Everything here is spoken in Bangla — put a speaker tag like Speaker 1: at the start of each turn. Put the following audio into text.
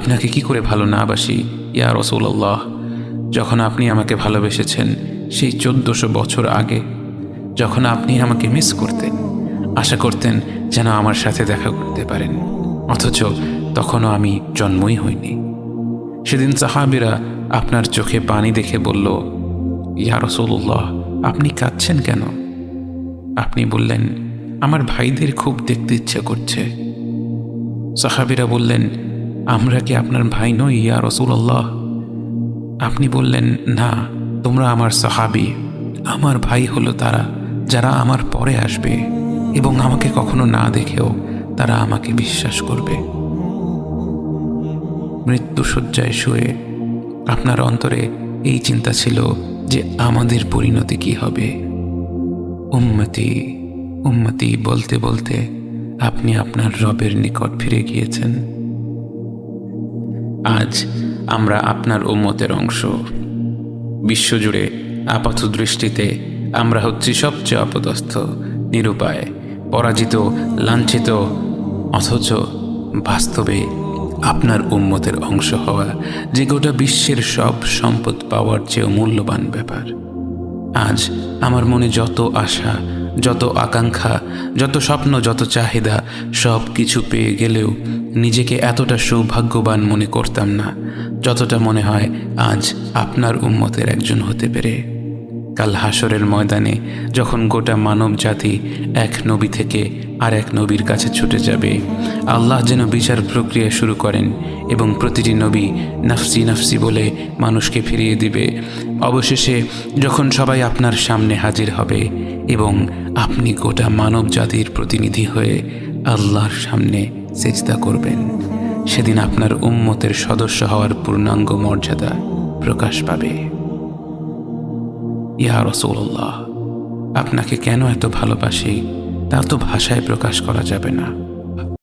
Speaker 1: আপনাকে কি করে ভালো না বাসি ইয়া রাসূলুল্লাহ। যখন আপনি আমাকে ভালোবেসেছেন সেই 1400 বছর আগে, যখন আপনি আমাকে মিস করতেন, আশা করতেন যেন আমার সাথে দেখা করতে পারেন, অথচ তখনও আমি জন্মই হইনি। সেদিন সাহাবীরা আপনার চোখে পানি দেখে বলল, ইয়া রাসূলুল্লাহ, আপনি কাঁদছেন কেন? আপনি বললেন, আমার ভাইদের খুব দেখতে ইচ্ছে করছে। সাহাবীরা বললেন, আমরা কি আপনার ভাই নই ইয়া রাসূলুল্লাহ? আপনি বললেন, না, তোমরা আমার সাহাবী। আমার ভাই হলো তারা যারা আমার পরে আসবে এবং আমাকে কখনো না দেখেও তারা আমাকে বিশ্বাস করবে। মৃত্যুশয্যায় শুয়ে আপনার অন্তরে এই চিন্তা ছিল যে আমাদের পরিণতি কি হবে। উম্মতি উম্মতি বলতে বলতে আপনি আপনার রবের নিকট ফিরে গিয়েছেন। আজ আমরা আপনার উম্মতের অংশ। বিশ্বজুড়ে আপাত দৃষ্টিতে আমরা হচ্ছি সবচেয়ে অপদস্থ, নিরুপায়, পরাজিত, লাঞ্ছিত, অথচ বাস্তবে আপনার উম্মতের অংশ হওয়া যে গোটা বিশ্বের সব সম্পদ পাওয়ার চেয়েও মূল্যবান ব্যাপার। আজ আমার মনে যত আশা, যত আকাঙ্ক্ষা, যত স্বপ্ন, যত চাহিদা, সব কিছু পেয়ে গেলেও নিজেকে এতটা সৌভাগ্যবান মনে করতাম না যতটা মনে হয় আজ আপনার উম্মতের একজন হতে পেরে। কাল হাসরের ময়দানে যখন গোটা মানব জাতি এক নবী থেকে আর এক নবীর কাছে ছুটে যাবে, আল্লাহ যেন বিচার প্রক্রিয়া শুরু করেন এবং প্রতিটি নবী নাফসি নাফসি বলে মানুষকে ফিরিয়ে দিবে। অবশেষে যখন সবাই আপনার সামনে হাজির হবে এবং আপনি গোটা মানব জাতির প্রতিনিধি হয়ে আল্লাহর সামনে সেজদা করবেন, সেদিন আপনার উম্মতের সদস্য হওয়ার পূর্ণাঙ্গ মর্যাদা প্রকাশ পাবে। ইয়া রাসূলুল্লাহ, আপনাকে কেন এত ভালোবাসি তা তো ভাষায় প্রকাশ করা যাবে না।